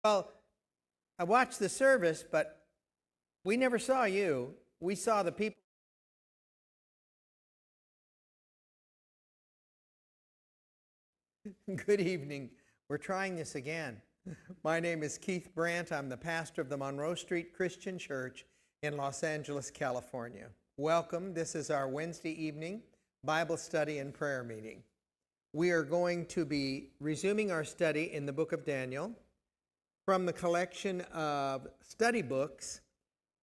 Well, I watched the service, but we never saw you. We saw the people. Good evening. We're trying this again. My name is Keith Brandt. I'm the pastor of the Monroe Street Christian Church in Los Angeles, California. Welcome. This is our Wednesday evening Bible study and prayer meeting. We are going to be resuming our study in the book of Daniel from the collection of study books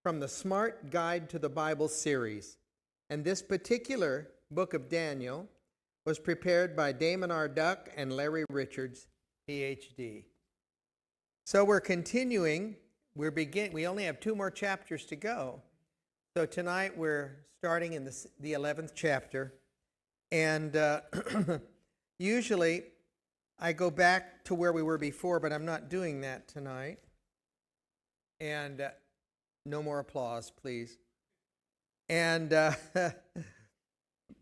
from the Smart Guide to the Bible series. And this particular book of Daniel was prepared by Damon R. Duck and Larry Richards, Ph.D. So we're continuing. We only have 2 more chapters to go. So tonight we're starting in the 11th chapter. And usually I go back to where we were before, but I'm not doing that tonight. And no more applause, please. And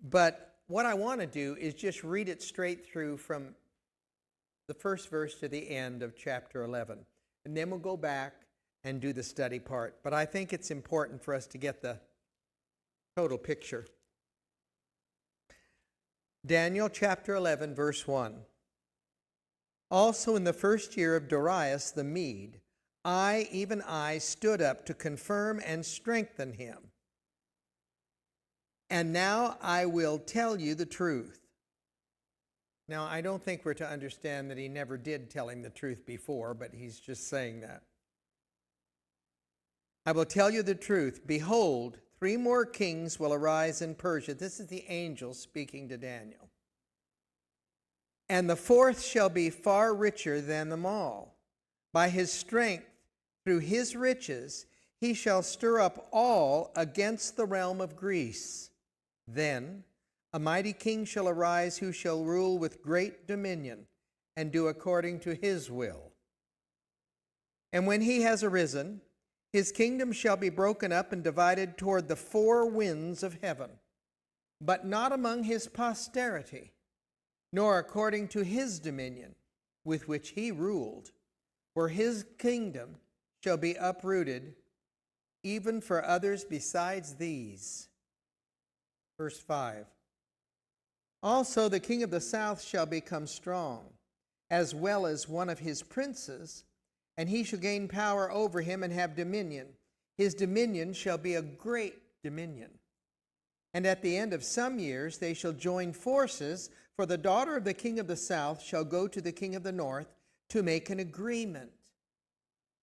but what I want to do is just read it straight through from the first verse to the end of chapter 11. And then we'll go back and do the study part. But I think it's important for us to get the total picture. Daniel chapter 11, verse 1. Also in the first year of Darius the Mede, even I, stood up to confirm and strengthen him. And now I will tell you the truth. Now, I don't think we're to understand that he never did tell him the truth before, but he's just saying that. I will tell you the truth. Behold, 3 more kings will arise in Persia. This is the angel speaking to Daniel. And the 4th shall be far richer than them all. By his strength, through his riches, he shall stir up all against the realm of Greece. Then a mighty king shall arise who shall rule with great dominion and do according to his will. And when he has arisen, his kingdom shall be broken up and divided toward the 4 winds of heaven, but not among his posterity, nor according to his dominion with which he ruled, for his kingdom shall be uprooted even for others besides these. Verse 5. Also the king of the south shall become strong, as well as one of his princes, and he shall gain power over him and have dominion. His dominion shall be a great dominion. And at the end of some years they shall join forces, for the daughter of the king of the south shall go to the king of the north to make an agreement.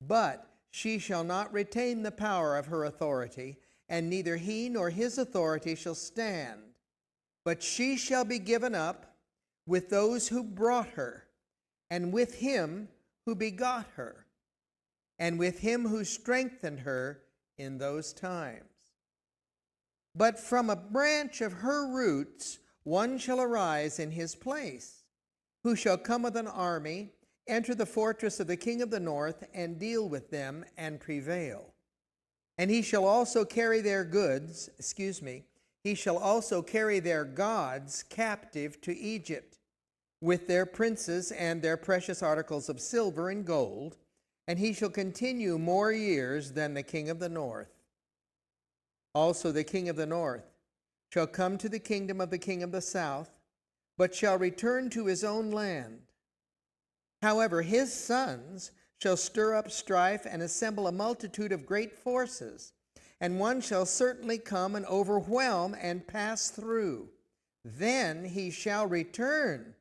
But she shall not retain the power of her authority, and neither he nor his authority shall stand. But she shall be given up with those who brought her, and with him who begot her, and with him who strengthened her in those times. But from a branch of her roots one shall arise in his place, who shall come with an army, enter the fortress of the king of the north, and deal with them and prevail. And he shall also carry their he shall also carry their gods captive to Egypt, with their princes and their precious articles of silver and gold, and he shall continue more years than the king of the north. Also the king of the north shall come to the kingdom of the king of the south, but shall return to his own land. However, his sons shall stir up strife and assemble a multitude of great forces, and one shall certainly come and overwhelm and pass through. Then he shall return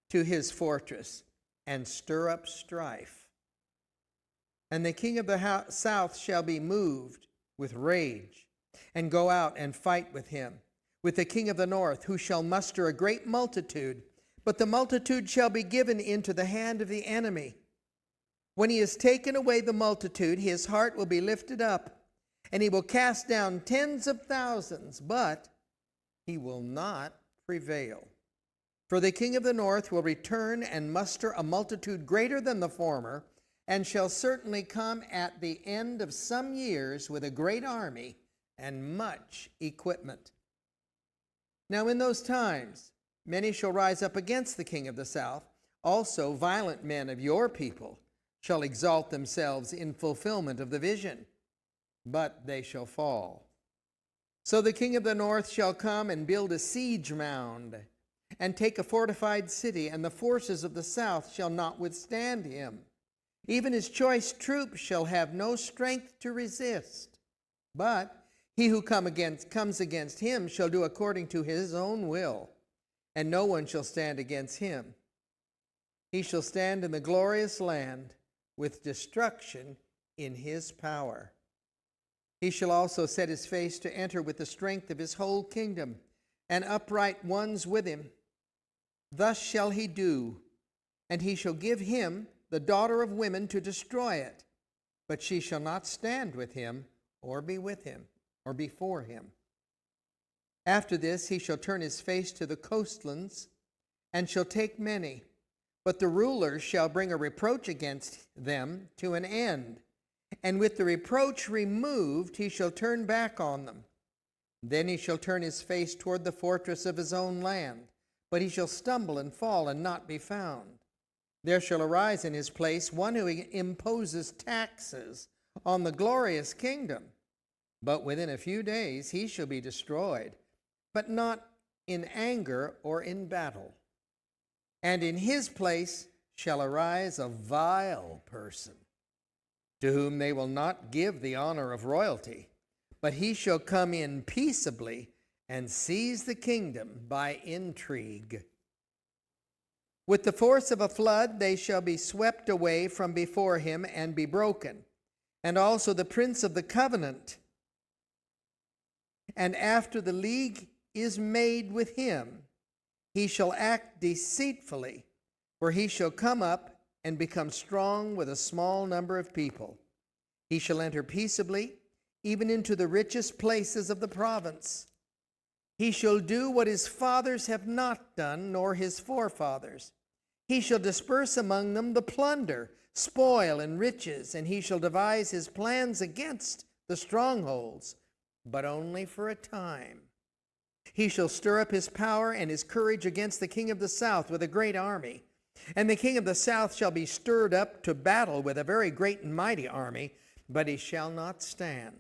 to his fortress and stir up strife. And the king of the south shall be moved with rage, and go out and fight with him, with the king of the north, who shall muster a great multitude, but the multitude shall be given into the hand of the enemy. When he has taken away the multitude, his heart will be lifted up, and he will cast down tens of thousands, but he will not prevail. For the king of the north will return and muster a multitude greater than the former, and shall certainly come at the end of some years with a great army and much equipment. Now in those times many shall rise up against the king of the south, also violent men of your people, shall exalt themselves in fulfillment of the vision, but they shall fall. So the king of the north shall come and build a siege mound, and take a fortified city, and the forces of the south shall not withstand him. Even his choice troops shall have no strength to resist. But he who comes against him shall do according to his own will, and no one shall stand against him. He shall stand in the glorious land with destruction in his power. He shall also set his face to enter with the strength of his whole kingdom, and upright ones with him. Thus shall he do, and he shall give him the daughter of women to destroy it, but she shall not stand with him, or be with him, or before him. After this he shall turn his face to the coastlands, and shall take many, but the rulers shall bring a reproach against them to an end, and with the reproach removed he shall turn back on them. Then he shall turn his face toward the fortress of his own land, but he shall stumble and fall and not be found. There shall arise in his place one who imposes taxes on the glorious kingdom, but within a few days he shall be destroyed, but not in anger or in battle. And in his place shall arise a vile person, to whom they will not give the honor of royalty, but he shall come in peaceably and seize the kingdom by intrigue. With the force of a flood they shall be swept away from before him and be broken, and also the prince of the covenant. And after the league is made with him, he shall act deceitfully, for he shall come up and become strong with a small number of people. He shall enter peaceably, even into the richest places of the province. He shall do what his fathers have not done, nor his forefathers. He shall disperse among them the plunder, spoil, and riches, and he shall devise his plans against the strongholds, but only for a time. He shall stir up his power and his courage against the king of the south with a great army. And the king of the south shall be stirred up to battle with a very great and mighty army, but he shall not stand,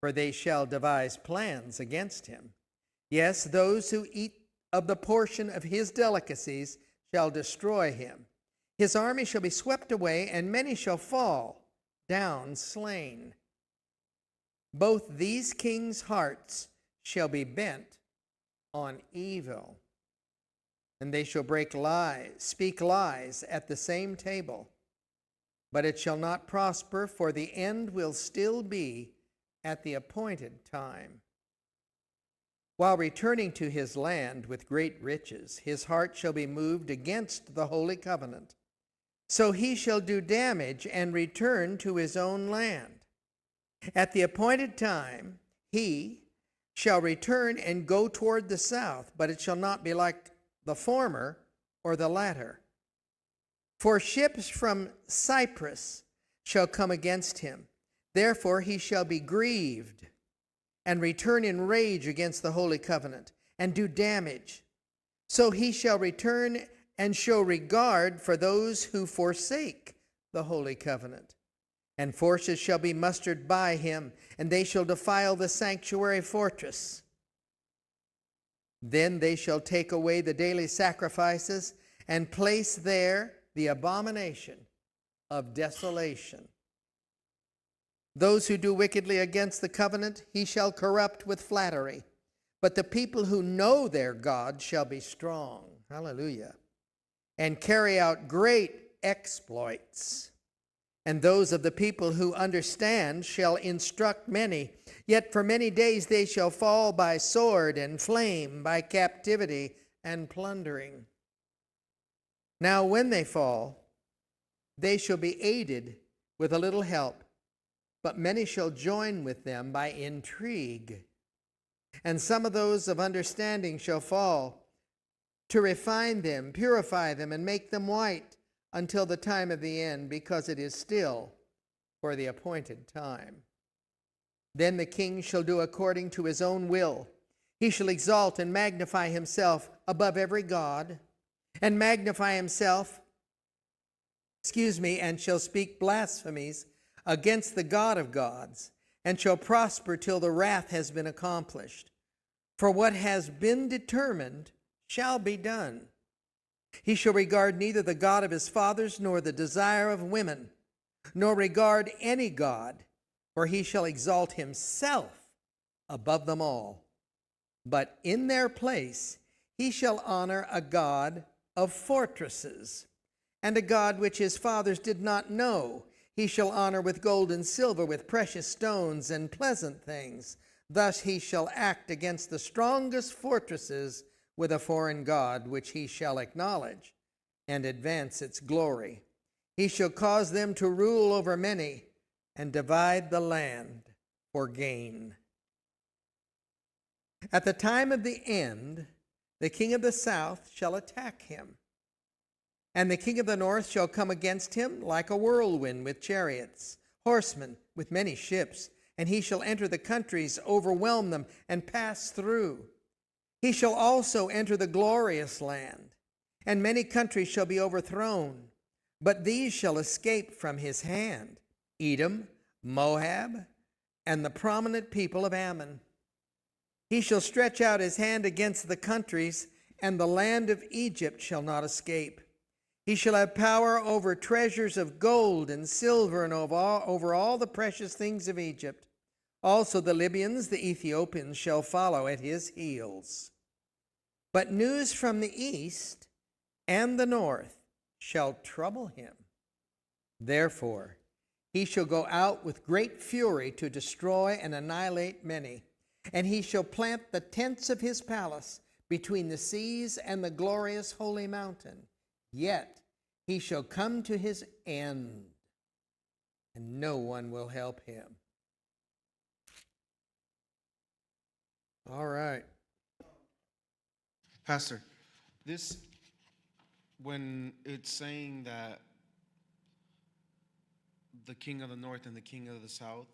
for they shall devise plans against him. Yes, those who eat of the portion of his delicacies shall destroy him. His army shall be swept away, and many shall fall down slain. Both these kings' hearts shall be bent on evil, and they shall speak lies at the same table. But it shall not prosper, for the end will still be at the appointed time. While returning to his land with great riches, his heart shall be moved against the holy covenant. So he shall do damage and return to his own land. At the appointed time, he shall return and go toward the south, but it shall not be like the former or the latter. For ships from Cyprus shall come against him. Therefore he shall be grieved and return in rage against the holy covenant and do damage. So he shall return and show regard for those who forsake the holy covenant. And forces shall be mustered by him, and they shall defile the sanctuary fortress. Then they shall take away the daily sacrifices and place there the abomination of desolation. Those who do wickedly against the covenant he shall corrupt with flattery, but the people who know their God shall be strong. Hallelujah. And carry out great exploits. And those of the people who understand shall instruct many. Yet for many days they shall fall by sword and flame, by captivity and plundering. Now when they fall, they shall be aided with a little help, but many shall join with them by intrigue. And some of those of understanding shall fall, to refine them, purify them, and make them white, until the time of the end, because it is still for the appointed time. Then the king shall do according to his own will. He shall exalt and magnify himself above every god, and magnify himself and shall speak blasphemies against the God of gods, and shall prosper till the wrath has been accomplished. For what has been determined shall be done. He shall regard neither the God of his fathers, nor the desire of women, nor regard any god, for he shall exalt himself above them all. But in their place he shall honor a god of fortresses, and a god which his fathers did not know he shall honor with gold and silver, with precious stones and pleasant things. Thus he shall act against the strongest fortresses with a foreign god, which he shall acknowledge and advance its glory. He shall cause them to rule over many and divide the land for gain. At the time of the end, the king of the south shall attack him, and the king of the north shall come against him like a whirlwind with chariots, horsemen with many ships, and he shall enter the countries, overwhelm them, and pass through. He shall also enter the glorious land, and many countries shall be overthrown, but these shall escape from his hand: Edom, Moab, and the prominent people of Ammon. He shall stretch out his hand against the countries, and the land of Egypt shall not escape. He shall have power over treasures of gold and silver, and over all the precious things of Egypt. Also the Libyans, the Ethiopians, shall follow at his heels. But news from the east and the north shall trouble him. Therefore he shall go out with great fury to destroy and annihilate many. And he shall plant the tents of his palace between the seas and the glorious holy mountain. Yet he shall come to his end, and no one will help him. All right. Pastor, this, when it's saying that the king of the north and the king of the south,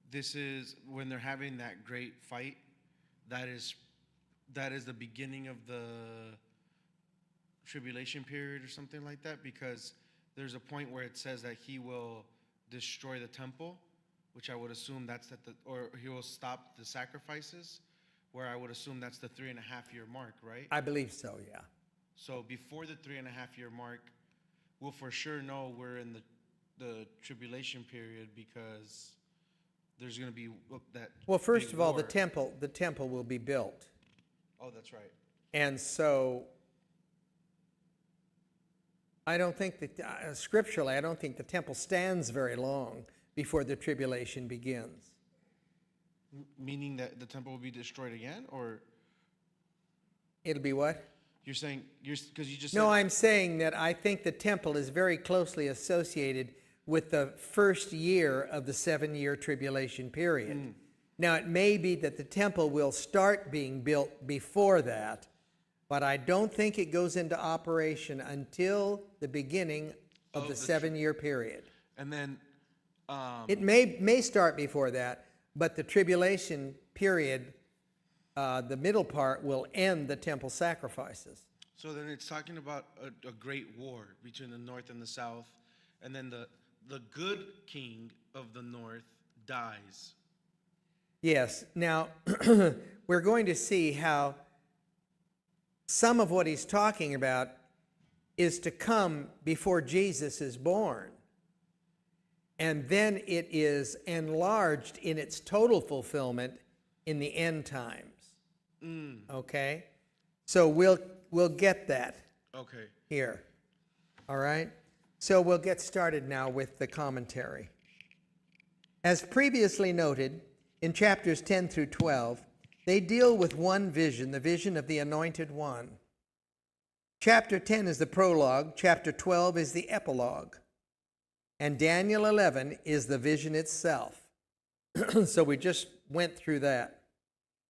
this is when they're having that great fight, that is the beginning of the tribulation period or something like that, because there's a point where it says that he will destroy the temple, which I would assume that's or he will stop the sacrifices, where I would assume that's the 3.5 year mark, right? I believe so, yeah. So before the 3.5 year mark, we'll for sure know we're in the tribulation period, because there's going to be that. Well, first big of all, war. the temple will be built. Oh, that's right. And so I don't think that, scripturally, I don't think the temple stands very long before the tribulation begins. Meaning that the temple will be destroyed again, or It'll be what? you're saying because you just No, said, I'm saying that I think the temple is very closely associated with the first year of the 7-year tribulation period. Now, it may be that the temple will start being built before that, but I don't think it goes into operation until the beginning of the 7-year period. and then It may start before that, but the tribulation period, the middle part, will end the temple sacrifices. so then it's talking about a great war between the north and the south, and then the good king of the north dies. Yes. Now, we're going to see how some of what he's talking about is to come before Jesus is born. And then it is enlarged in its total fulfillment in the end times. Okay? So we'll get that Okay. here. All right? So we'll get started now with the commentary. As previously noted, in chapters 10 through 12, they deal with one vision, the vision of the Anointed One. Chapter 10 is the prologue, chapter 12 is the epilogue, and Daniel 11 is the vision itself. So we just went through that.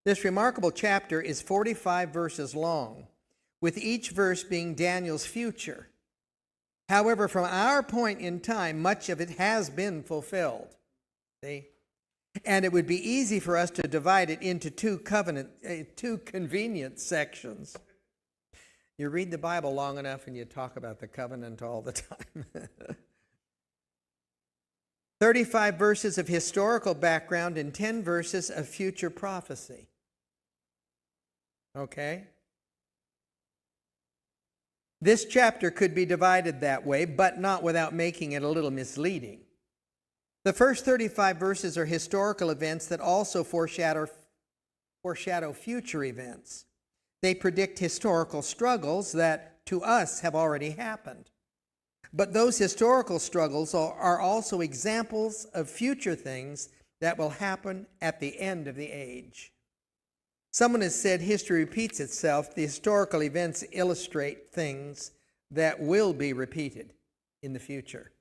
This remarkable chapter is 45 verses long, with each verse being Daniel's future. However, from our point in time, much of it has been fulfilled. See? And it would be easy for us to divide it into two convenient sections. You read the Bible long enough and you talk about the covenant all the time. 35 verses of historical background and 10 verses of future prophecy. Okay? This chapter could be divided that way, but not without making it a little misleading. The first 35 verses are historical events that also foreshadow future events. They predict historical struggles that to us have already happened. But those historical struggles are also examples of future things that will happen at the end of the age. Someone has said history repeats itself. The historical events illustrate things that will be repeated in the future.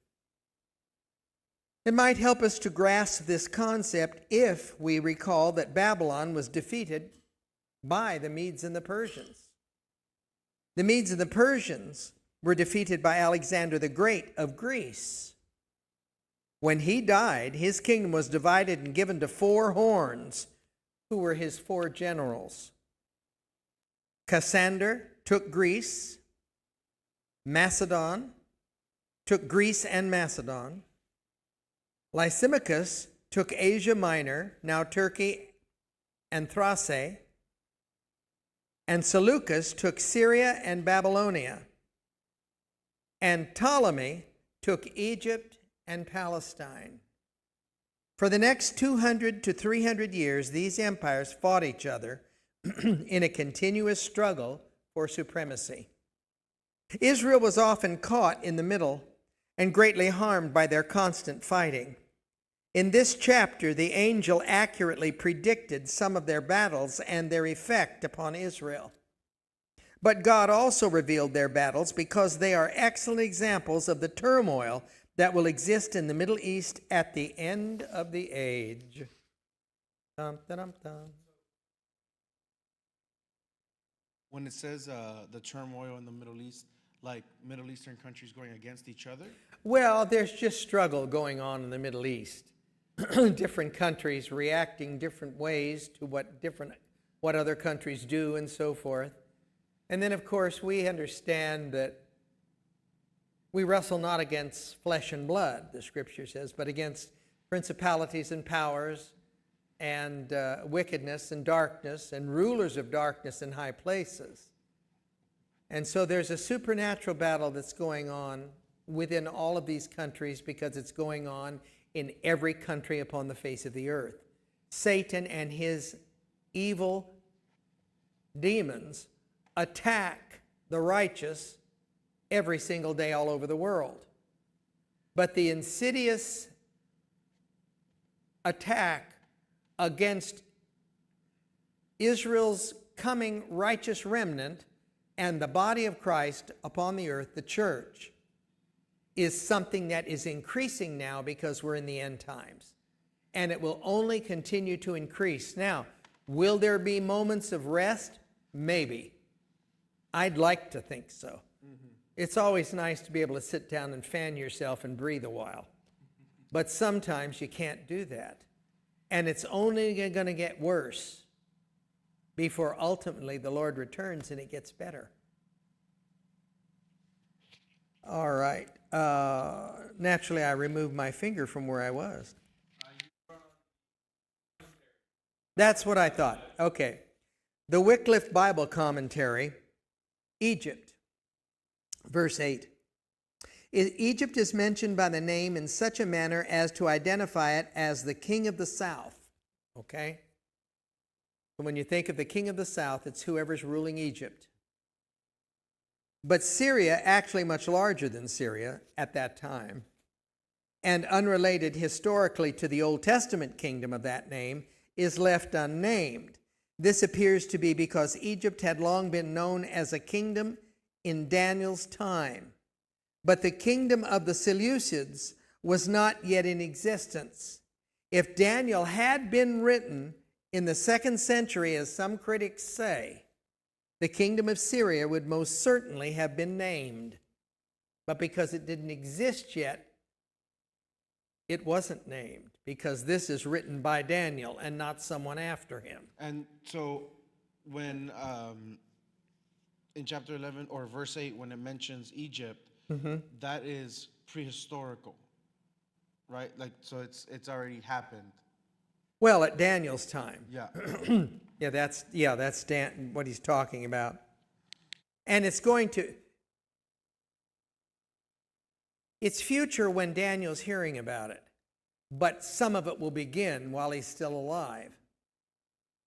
It might help us to grasp this concept if we recall that Babylon was defeated by the Medes and the Persians. The Medes and the Persians were defeated by Alexander the Great of Greece. When he died, his kingdom was divided and given to 4 horns, who were his 4 generals. Cassander took Greece, Macedon took Greece and Macedon. Lysimachus took Asia Minor, now Turkey and Thrace, and Seleucus took Syria and Babylonia, and Ptolemy took Egypt and Palestine. For the next 200 to 300 years, these empires fought each other in a continuous struggle for supremacy. Israel was often caught in the middle and greatly harmed by their constant fighting. In this chapter, the angel accurately predicted some of their battles and their effect upon Israel. But God also revealed their battles because they are excellent examples of the turmoil that will exist in the Middle East at the end of the age. Dum, dum, dum. When it says the turmoil in the Middle East, like Middle Eastern countries going against each other? Well, there's just struggle going on in the Middle East. Different countries reacting different ways to what other countries do and so forth. And then, of course, we understand that we wrestle not against flesh and blood, the Scripture says, but against principalities and powers and wickedness and darkness and rulers of darkness in high places. And so there's a supernatural battle that's going on within all of these countries because it's going on in every country upon the face of the earth. Satan and his evil demons attack the righteous every single day all over the world. But the insidious attack against Israel's coming righteous remnant and the body of Christ upon the earth, the church, is something that is increasing now because we're in the end times. And it will only continue to increase. Now, will there be moments of rest? Maybe. I'd like to think so. It's always nice to be able to sit down and fan yourself and breathe a while. But sometimes you can't do that. And it's only going to get worse before ultimately the Lord returns and it gets better. All right. Naturally, I removed my finger from where I was. That's what I thought. Okay. The Wycliffe Bible Commentary, Egypt, verse 8. Egypt is mentioned by the name in such a manner as to identify it as the king of the south. Okay? So when you think of the king of the south, it's whoever's ruling Egypt. But Syria, actually much larger than Syria at that time, and unrelated historically to the Old Testament kingdom of that name, is left unnamed. This appears to be because Egypt had long been known as a kingdom in Daniel's time. But the kingdom of the Seleucids was not yet in existence. If Daniel had been written in the 2nd century, as some critics say, the kingdom of Syria would most certainly have been named. But because it didn't exist yet, it wasn't named, because this is written by Daniel and not someone after him. And so when in chapter 11 or verse 8, when it mentions Egypt, that is prehistorical, right? Like, so it's already happened. Well, at Daniel's time. Yeah. That's what he's talking about. And it's future when Daniel's hearing about it. But some of it will begin while he's still alive.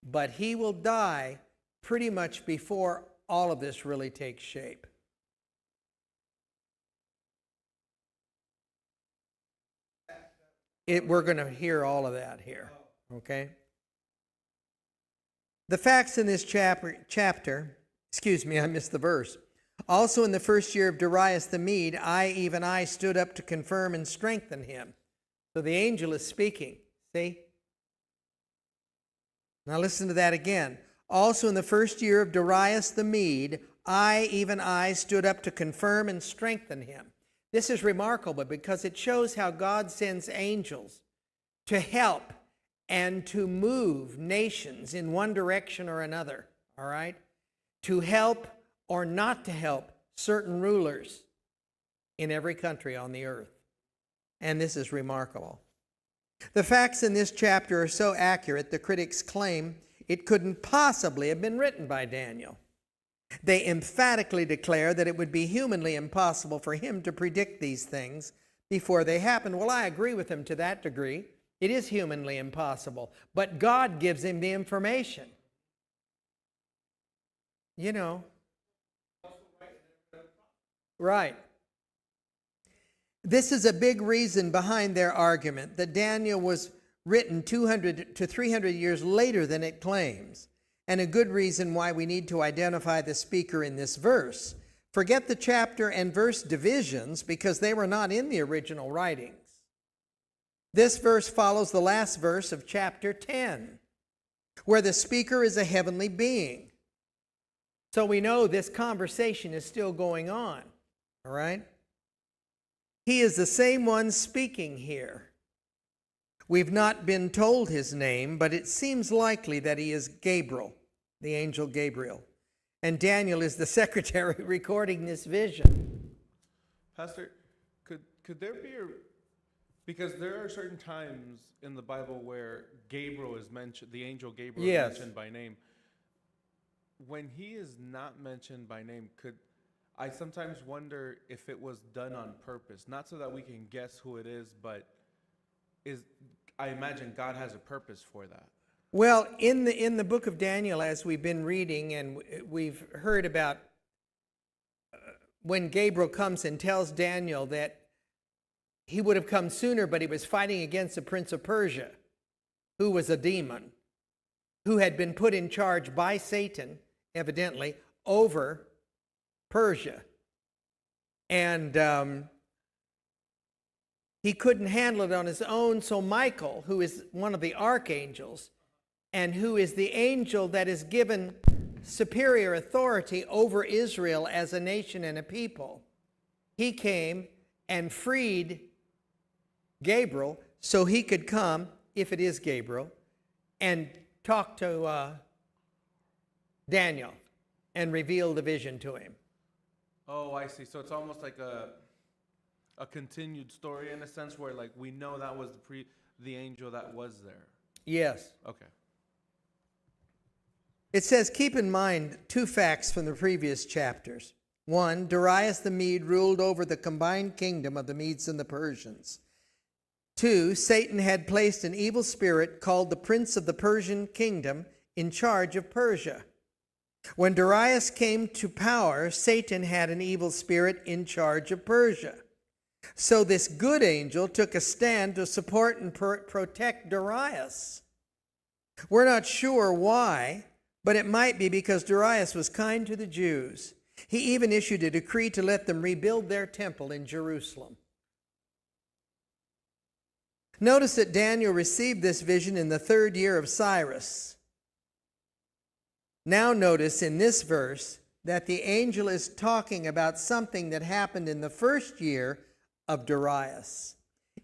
But he will die pretty much before all of this really takes shape. We're going to hear all of that here, okay? The facts in this chapter, excuse me, I missed the verse. Also in the first year of Darius the Mede, even I, stood up to confirm and strengthen him. So the angel is speaking, see? Now listen to that again. Also in the first year of Darius the Mede, even I, stood up to confirm and strengthen him. This is remarkable because it shows how God sends angels to help and to move nations in one direction or another, all right? To help or not to help certain rulers in every country on the earth. And this is remarkable. The facts in this chapter are so accurate, the critics claim it couldn't possibly have been written by Daniel. They emphatically declare that it would be humanly impossible for him to predict these things before they happen. Well, I agree with them to that degree. It is humanly impossible. But God gives him the information. You know. Right. This is a big reason behind their argument that Daniel was written 200 to 300 years later than it claims, and a good reason why we need to identify the speaker in this verse. Forget the chapter and verse divisions because they were not in the original writings. This verse follows the last verse of chapter 10, where the speaker is a heavenly being. So we know this conversation is still going on, all right? He is the same one speaking here. We've not been told his name, but it seems likely that he is Gabriel, the angel Gabriel. And Daniel is the secretary recording this vision. Pastor, could there be because there are certain times in the Bible where Gabriel is mentioned, the angel Gabriel is mentioned by name. When he is not mentioned by name, I sometimes wonder if it was done on purpose, not so that we can guess who it is, but I imagine God has a purpose for that. Well, in the book of Daniel, as we've been reading, and we've heard about when Gabriel comes and tells Daniel that he would have come sooner, but he was fighting against the prince of Persia, who was a demon, who had been put in charge by Satan, evidently, over Persia. And he couldn't handle it on his own, so Michael, who is one of the archangels, and who is the angel that is given superior authority over Israel as a nation and a people, he came and freed Gabriel so he could come, if it is Gabriel, and talk to Daniel and reveal the vision to him. Oh, I see. So it's almost like a continued story in a sense where, like, we know that was the angel that was there. Yes. Okay. It says, keep in mind two facts from the previous chapters. One, Darius the Mede ruled over the combined kingdom of the Medes and the Persians. Two, Satan had placed an evil spirit called the prince of the Persian kingdom in charge of Persia. When Darius came to power, Satan had an evil spirit in charge of Persia. So this good angel took a stand to support and protect Darius. We're not sure why, but it might be because Darius was kind to the Jews. He even issued a decree to let them rebuild their temple in Jerusalem. Notice that Daniel received this vision in the 3rd year of Cyrus. Now notice in this verse that the angel is talking about something that happened in the 1st year of Darius.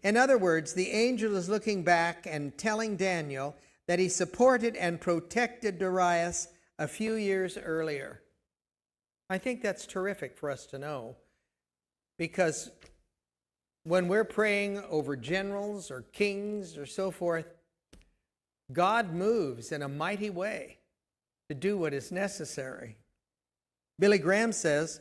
In other words, the angel is looking back and telling Daniel that he supported and protected Darius a few years earlier. I think that's terrific for us to know, because when we're praying over generals or kings or so forth, God moves in a mighty way to do what is necessary. Billy Graham says,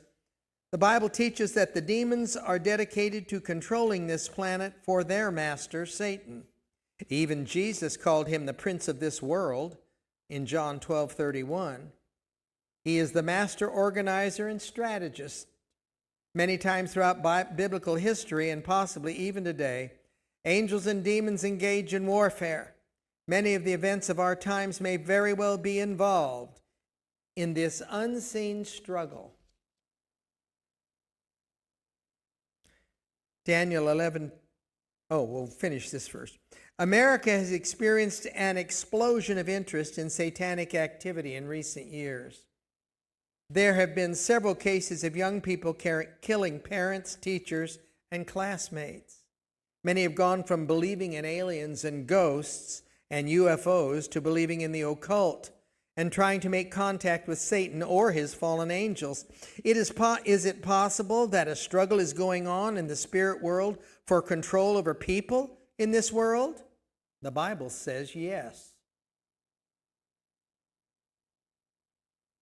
the Bible teaches that the demons are dedicated to controlling this planet for their master, Satan. Even Jesus called him the prince of this world in John 12:31. He is the master organizer and strategist. Many times throughout biblical history, and possibly even today, angels and demons engage in warfare. Many of the events of our times may very well be involved in this unseen struggle. Daniel 11. Oh, we'll finish this first. America has experienced an explosion of interest in satanic activity in recent years. There have been several cases of young people killing parents, teachers, and classmates. Many have gone from believing in aliens and ghosts and UFOs to believing in the occult and trying to make contact with Satan or his fallen angels. Is it possible that a struggle is going on in the spirit world for control over people in this world? The Bible says yes.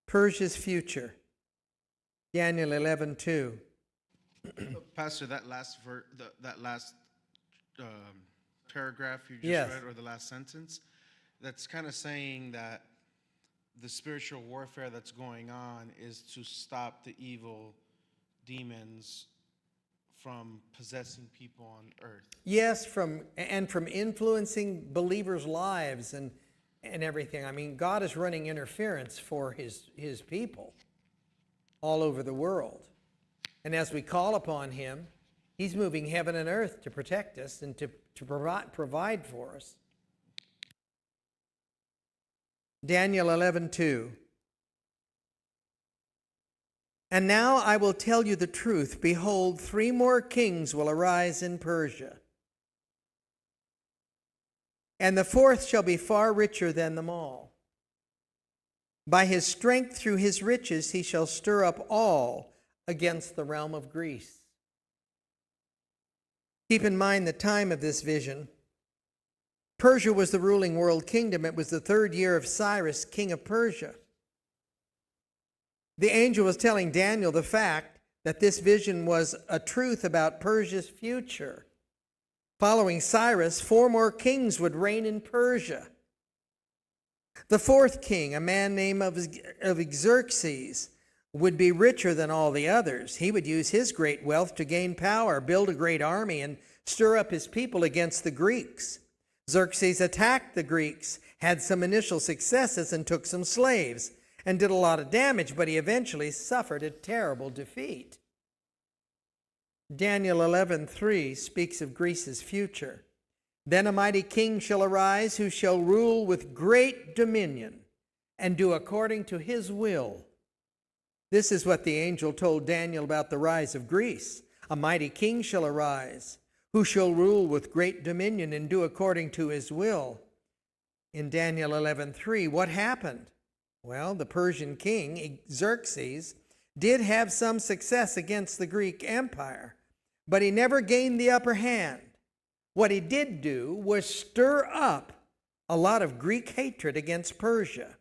Persia's future. Daniel 11:2. Pastor, that last paragraph you just Yes. read, or the last sentence, that's kind of saying that the spiritual warfare that's going on is to stop the evil demons from possessing people on earth. Yes, from influencing believers' lives and everything. I mean, God is running interference for his people all over the world. And as we call upon him, he's moving heaven and earth to protect us and to provide for us. Daniel 11:2. And now I will tell you the truth. Behold, 3 more kings will arise in Persia, and the 4th shall be far richer than them all. By his strength through his riches he shall stir up all against the realm of Greece. Keep in mind the time of this vision. Persia was the ruling world kingdom. It was the 3rd year of Cyrus, king of Persia. The angel was telling Daniel the fact that this vision was a truth about Persia's future. Following Cyrus, 4 more kings would reign in Persia. The 4th king, a man named of Xerxes, would be richer than all the others. He would use his great wealth to gain power, build a great army, and stir up his people against the Greeks. Xerxes attacked the Greeks, had some initial successes, and took some slaves, and did a lot of damage, but he eventually suffered a terrible defeat. Daniel 11:3 speaks of Greece's future. Then a mighty king shall arise who shall rule with great dominion and do according to his will. This is what the angel told Daniel about the rise of Greece. A mighty king shall arise who shall rule with great dominion and do according to his will. In Daniel 11:3, what happened? Well, the Persian king, Xerxes, did have some success against the Greek Empire, but he never gained the upper hand. What he did do was stir up a lot of Greek hatred against Persia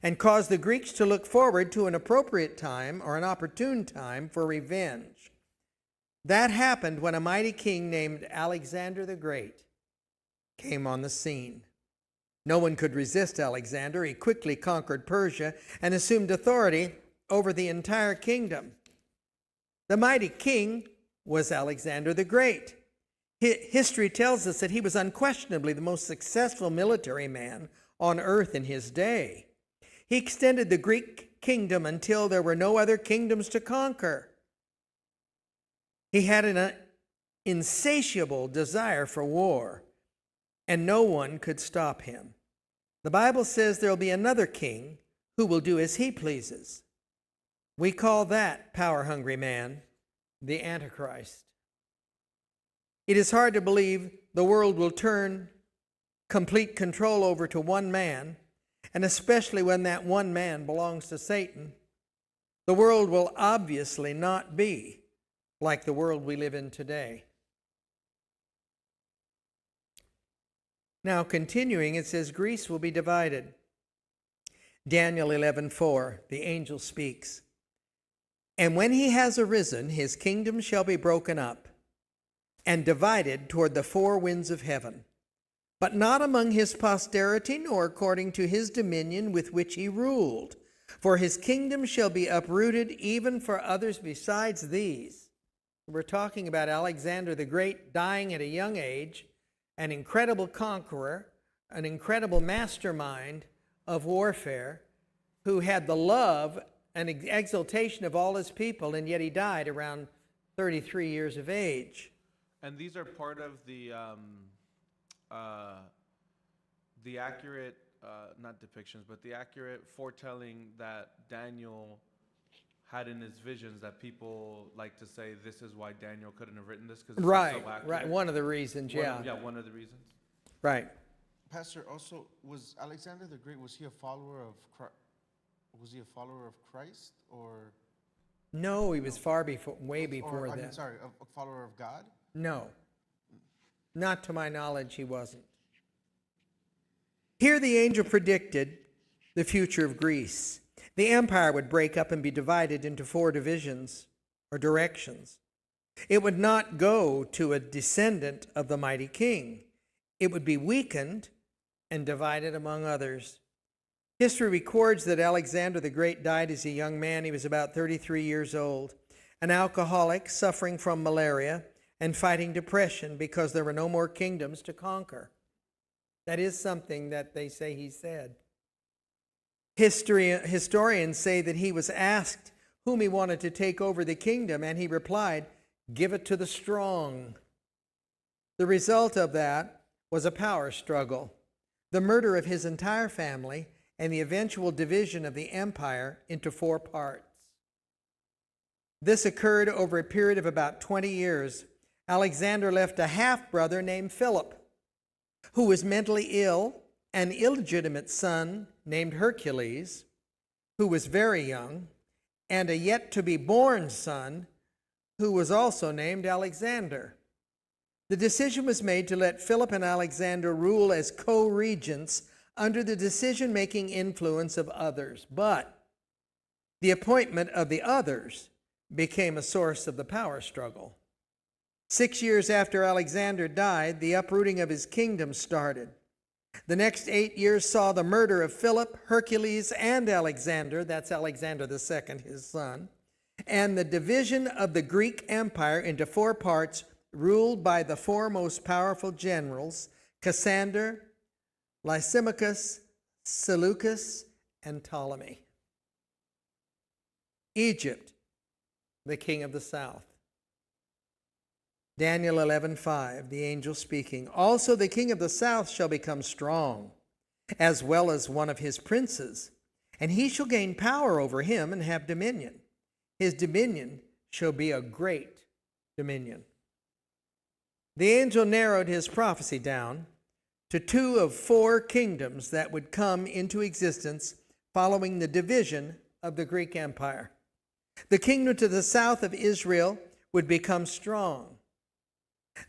and cause the Greeks to look forward to an appropriate time or an opportune time for revenge. That happened when a mighty king named Alexander the Great came on the scene. No one could resist Alexander. He quickly conquered Persia and assumed authority over the entire kingdom. The mighty king was Alexander the Great. History tells us that he was unquestionably the most successful military man on earth in his day. He extended the Greek kingdom until there were no other kingdoms to conquer. He had an insatiable desire for war, and no one could stop him. The Bible says there will be another king who will do as he pleases. We call that power-hungry man the Antichrist. It is hard to believe the world will turn complete control over to one man, and especially when that one man belongs to Satan. The world will obviously not be like the world we live in today. Now, continuing, it says, Greece will be divided. Daniel 11:4, the angel speaks. And when he has arisen, his kingdom shall be broken up and divided toward the four winds of heaven, but not among his posterity, nor according to his dominion with which he ruled. For his kingdom shall be uprooted even for others besides these. We're talking about Alexander the Great dying at a young age, an incredible conqueror, an incredible mastermind of warfare, who had the love and exaltation of all his people, and yet he died around 33 years of age. And these are part of the accurate, not depictions, but the accurate foretelling that Daniel had in his visions, that people like to say this is why Daniel couldn't have written this, because it's Right, so accurate. right. One of the reasons, yeah. One of the reasons. Right. Pastor, also, was Alexander the Great, was he a follower of Christ? Was he a follower of Christ, or? No, he was far before, way before that. A follower of God? No. Not to my knowledge, he wasn't. Here the angel predicted the future of Greece. The empire would break up and be divided into four divisions or directions. It would not go to a descendant of the mighty king. It would be weakened and divided among others. History records that Alexander the Great died as a young man. He was about 33 years old, an alcoholic suffering from malaria and fighting depression because there were no more kingdoms to conquer. That is something that they say he said. Historians say that he was asked whom he wanted to take over the kingdom, and he replied, "Give it to the strong." The result of that was a power struggle, the murder of his entire family, and the eventual division of the empire into four parts. This occurred over a period of about 20 years. Alexander left a half-brother named Philip, who was mentally ill, an illegitimate son named Hercules, who was very young, and a yet-to-be-born son who was also named Alexander. The decision was made to let Philip and Alexander rule as co-regents under the decision-making influence of others, but the appointment of the others became a source of the power struggle. 6 years after Alexander died, the uprooting of his kingdom started. The next 8 years saw the murder of Philip, Hercules, and Alexander, that's Alexander II, his son, and the division of the Greek Empire into four parts ruled by the four most powerful generals, Cassander, Lysimachus, Seleucus, and Ptolemy. Egypt, the king of the south. Daniel 11:5, the angel speaking. Also the king of the south shall become strong, as well as one of his princes, and he shall gain power over him and have dominion. His dominion shall be a great dominion. The angel narrowed his prophecy down to 2 of 4 kingdoms that would come into existence following the division of the Greek Empire. The kingdom to the south of Israel would become strong.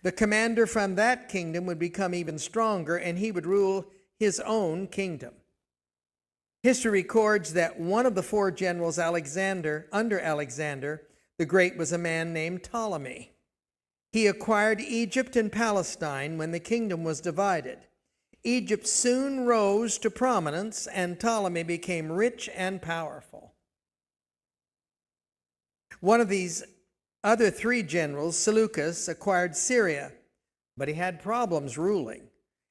The commander from that kingdom would become even stronger, and he would rule his own kingdom. History records that one of the 4 generals under Alexander the Great was a man named Ptolemy. He acquired Egypt and Palestine when the kingdom was divided. Egypt soon rose to prominence, and Ptolemy became rich and powerful. One of these other 3 generals, Seleucus, acquired Syria, but he had problems ruling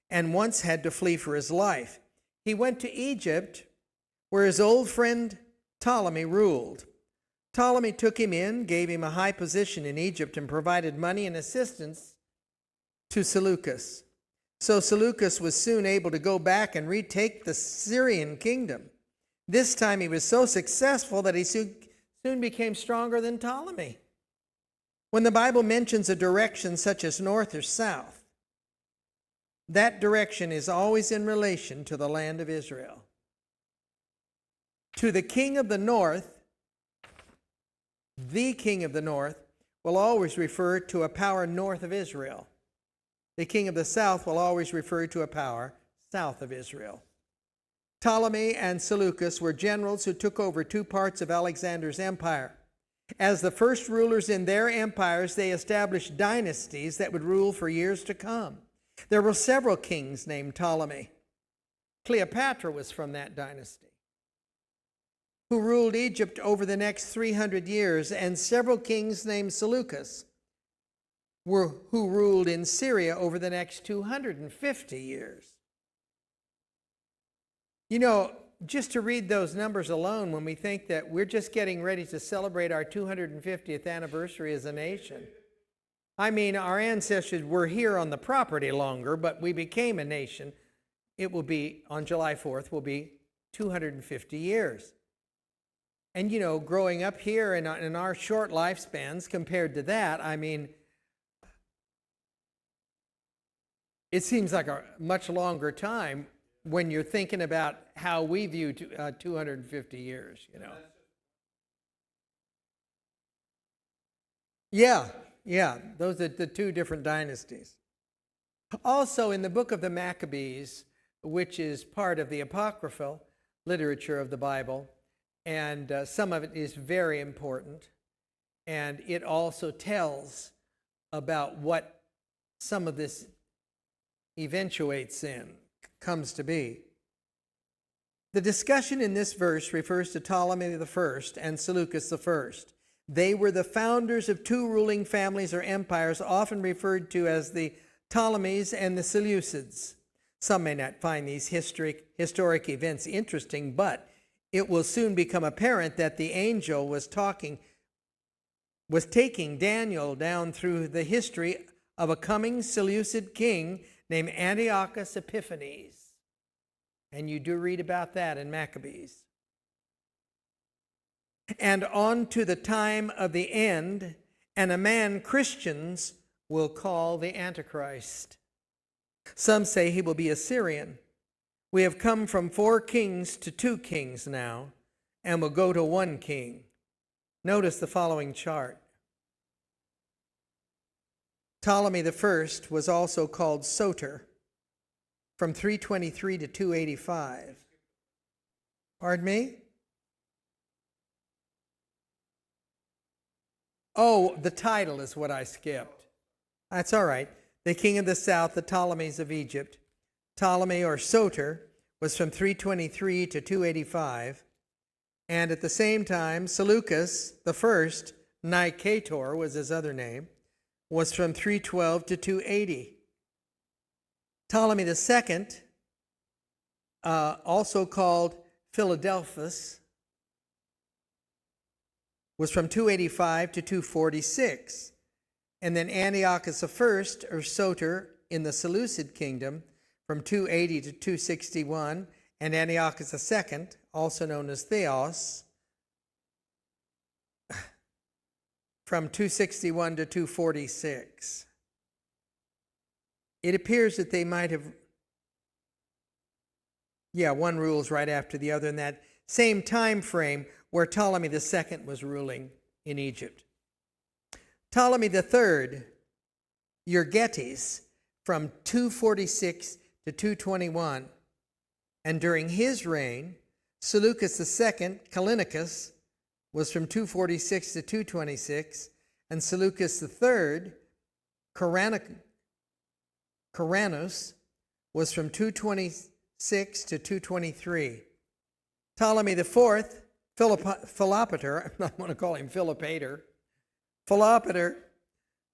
and once had to flee for his life. He went to Egypt, where his old friend Ptolemy ruled. Ptolemy took him in, gave him a high position in Egypt, and provided money and assistance to Seleucus. So Seleucus was soon able to go back and retake the Syrian kingdom. This time he was so successful that he soon became stronger than Ptolemy. When the Bible mentions a direction such as north or south, that direction is always in relation to the land of Israel. To the king of the north, The king of the north will always refer to a power north of Israel. The king of the south will always refer to a power south of Israel. Ptolemy and Seleucus were generals who took over 2 parts of Alexander's empire. As the first rulers in their empires, they established dynasties that would rule for years to come. There were several kings named Ptolemy. Cleopatra was from that dynasty, who ruled Egypt over the next 300 years, and several kings named Seleucus who ruled in Syria over the next 250 years. You know, just to read those numbers alone, when we think that we're just getting ready to celebrate our 250th anniversary as a nation. I mean, our ancestors were here on the property longer, but we became a nation. It will be, on July 4th, will be 250 years. And, you know, growing up here in our short lifespans compared to that, I mean, it seems like a much longer time when you're thinking about how we view 250 years, you know. Yeah, those are the 2 different dynasties. Also, in the book of the Maccabees, which is part of the apocryphal literature of the Bible, and some of it is very important, and it also tells about what some of this eventuates in, comes to be. The discussion in this verse refers to Ptolemy I and Seleucus I. They were the founders of 2 ruling families or empires, often referred to as the Ptolemies and the Seleucids. Some may not find these historic events interesting, but it will soon become apparent that the angel was taking Daniel down through the history of a coming Seleucid king named Antiochus Epiphanes. And you do read about that in Maccabees. And on to the time of the end, and a man Christians will call the Antichrist. Some say he will be a Syrian. We have come from 4 kings to 2 kings now, and will go to 1 king. Notice the following chart. Ptolemy I was also called Soter, from 323 to 285. Pardon me? Oh, the title is what I skipped. That's all right. The king of the south, the Ptolemies of Egypt. Ptolemy, or Soter, was from 323 to 285. And at the same time, Seleucus I, Nicator was his other name, was from 312 to 280. Ptolemy II, also called Philadelphus, was from 285 to 246. And then Antiochus I, or Soter, in the Seleucid kingdom, from 280 to 261, and Antiochus II, also known as Theos, from 261 to 246. It appears that they might have, one rules right after the other in that same time frame where Ptolemy II was ruling in Egypt. Ptolemy III, Euergetes, from 246 to 221, and during his reign, Seleucus II, Callinicus, was from 246 to 226, and Seleucus III, Caranus, was from 226 to 223. Ptolemy IV, Philopater, I want to call him Philopater, Philopater,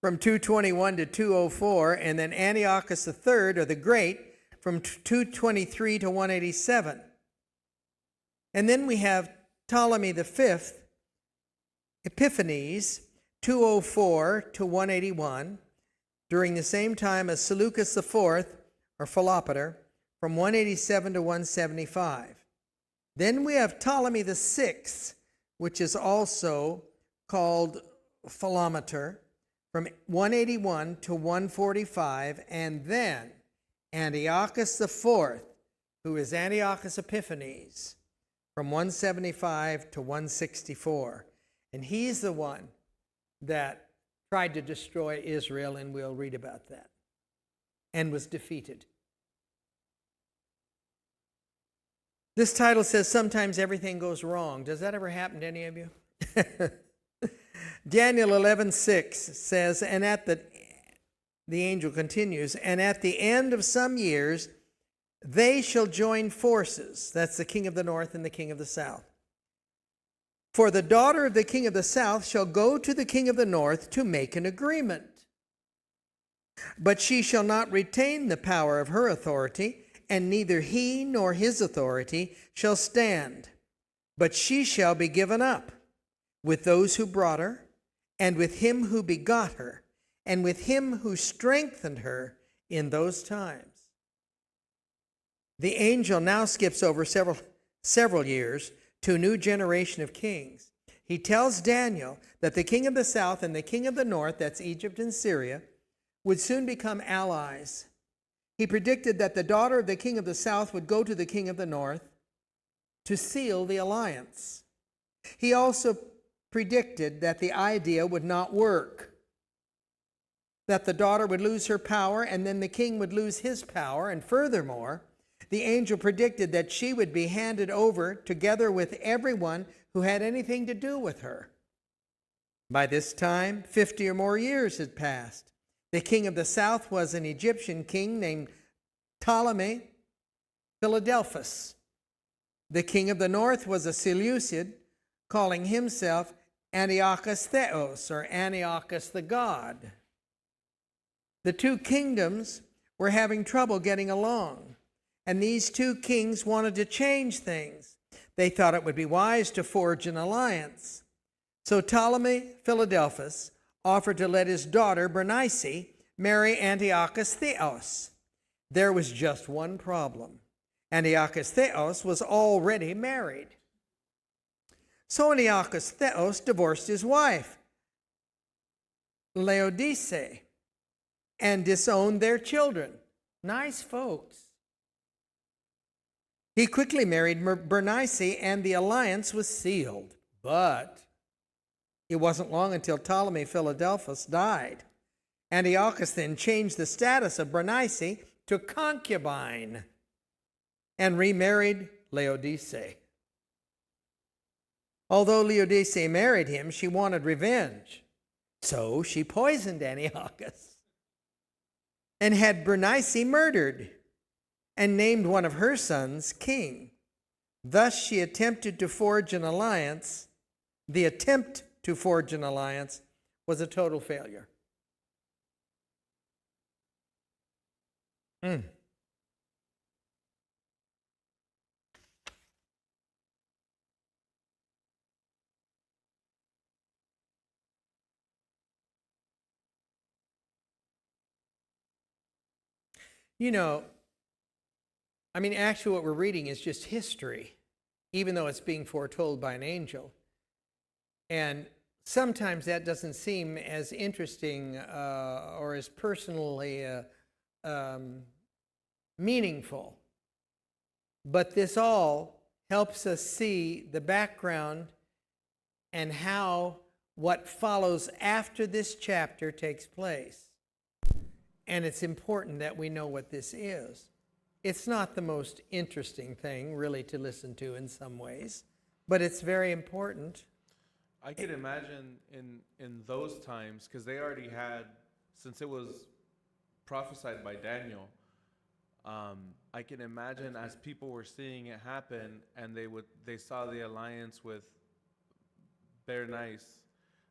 from 221 to 204, and then Antiochus III, or the Great, from 223 to 187. And then we have Ptolemy V, Epiphanes, 204 to 181, during the same time as Seleucus IV, or Philopater, from 187 to 175. Then we have Ptolemy VI, which is also called Philometor, from 181 to 145, and then Antiochus IV, who is Antiochus Epiphanes, from 175 to 164. And he's the one that tried to destroy Israel, and we'll read about that, and was defeated. This title says, sometimes everything goes wrong. Does that ever happen to any of you? Daniel 11:6 says, and the angel continues, and at the end of some years, they shall join forces. That's the king of the north and the king of the south. For the daughter of the king of the south shall go to the king of the north to make an agreement. But she shall not retain the power of her authority, and neither he nor his authority shall stand. But she shall be given up with those who brought her, and with him who begot her, and with him who strengthened her in those times. The angel now skips over several years to a new generation of kings. He tells Daniel that the king of the south and the king of the north, that's Egypt and Syria, would soon become allies. He predicted that the daughter of the king of the south would go to the king of the north to seal the alliance. He also predicted that the idea would not work, that the daughter would lose her power and then the king would lose his power. And furthermore, the angel predicted that she would be handed over together with everyone who had anything to do with her. By this time, 50 or more years had passed. The king of the south was an Egyptian king named Ptolemy Philadelphus. The king of the north was a Seleucid, calling himself Antiochus Theos, or Antiochus the god. The two kingdoms were having trouble getting along, and these two kings wanted to change things. They thought it would be wise to forge an alliance. So Ptolemy Philadelphus offered to let his daughter Bernice marry Antiochus Theos. There was just one problem. Antiochus Theos was already married. So Antiochus Theos divorced his wife, Laodice, and disowned their children. Nice folks. He quickly married Bernice, and the alliance was sealed. But it wasn't long until Ptolemy Philadelphus died. Antiochus then changed the status of Bernice to concubine and remarried Laodice. Although Laodice married him, she wanted revenge. So she poisoned Antiochus and had Bernice murdered and named one of her sons king. Thus she attempted to forge an alliance. The attempt to forge an alliance was a total failure. Actually what we're reading is just history, even though it's being foretold by an angel. And sometimes that doesn't seem as interesting or as personally meaningful. But this all helps us see the background and how what follows after this chapter takes place. And it's important that we know what this is. It's not the most interesting thing, really, to listen to in some ways, but it's very important. I could imagine in those times, because they already had, since it was prophesied by Daniel, I can imagine as people were seeing it happen and they saw the alliance with Bernice,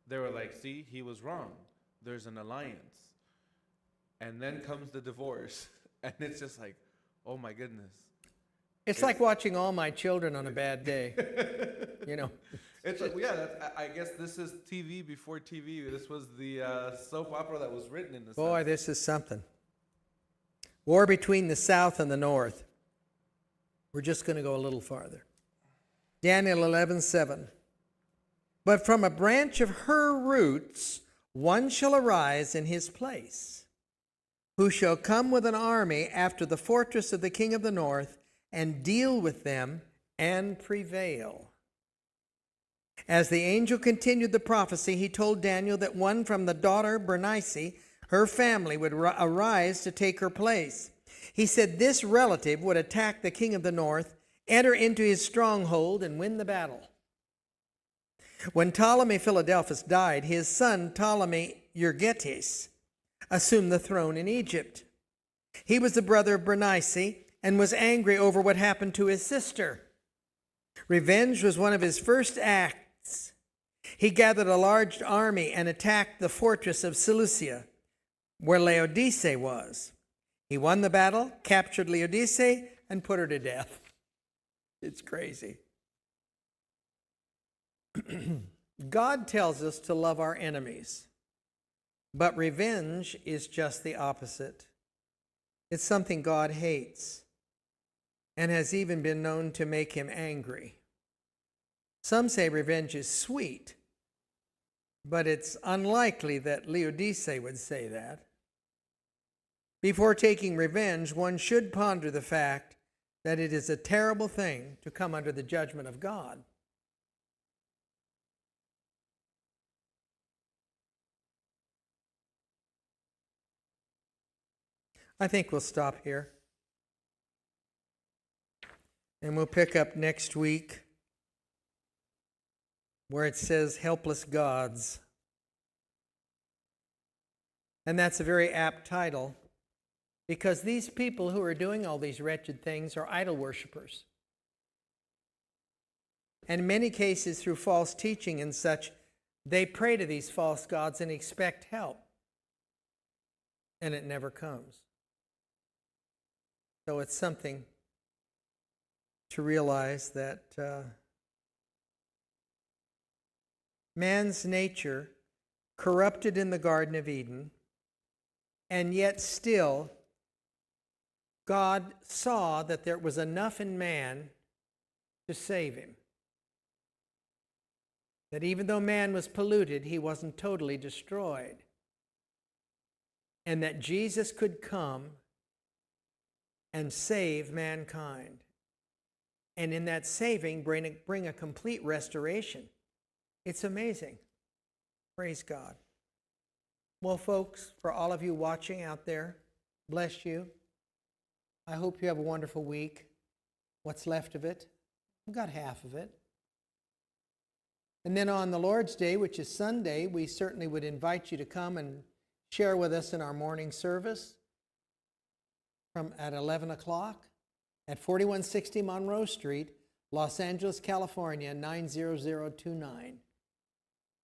they were like, see, he was wrong. There's an alliance. And then comes the divorce. And it's just like, oh my goodness. It's like watching All My Children on a bad day. It's like, I guess this is TV before TV. This was the soap opera that was written in the Boy, sense. this is something. War between the south and the north. We're just going to go a little farther. Daniel 11:7. But from a branch of her roots one shall arise in his place, who shall come with an army after the fortress of the king of the north, and deal with them and prevail. As the angel continued the prophecy, he told Daniel that one from the daughter Bernice, her family, would arise to take her place. He said this relative would attack the king of the north, enter into his stronghold, and win the battle. When Ptolemy Philadelphus died, his son Ptolemy Euergetes assumed the throne in Egypt. He was the brother of Bernice and was angry over what happened to his sister. Revenge was one of his first acts. He gathered a large army and attacked the fortress of Seleucia, where Laodice was. He won the battle, captured Laodice, and put her to death. It's crazy. God tells us to love our enemies, but revenge is just the opposite. It's something God hates and has even been known to make him angry. Some say revenge is sweet, but it's unlikely that Laodice would say that. Before taking revenge, one should ponder the fact that it is a terrible thing to come under the judgment of God. I think we'll stop here. And we'll pick up next week where it says helpless gods. And that's a very apt title, because these people who are doing all these wretched things are idol worshipers. And in many cases, through false teaching and such, they pray to these false gods and expect help. And it never comes. So it's something to realize that man's nature corrupted in the Garden of Eden, and yet still God saw that there was enough in man to save him. That even though man was polluted, he wasn't totally destroyed. And that Jesus could come and save mankind. And in that saving, bring a complete restoration. It's amazing. Praise God. Well, folks, for all of you watching out there, bless you. I hope you have a wonderful week. What's left of it? We've got half of it. And then on the Lord's Day, which is Sunday, we certainly would invite you to come and share with us in our morning service at 11 o'clock at 4160 Monroe Street, Los Angeles, California, 90029.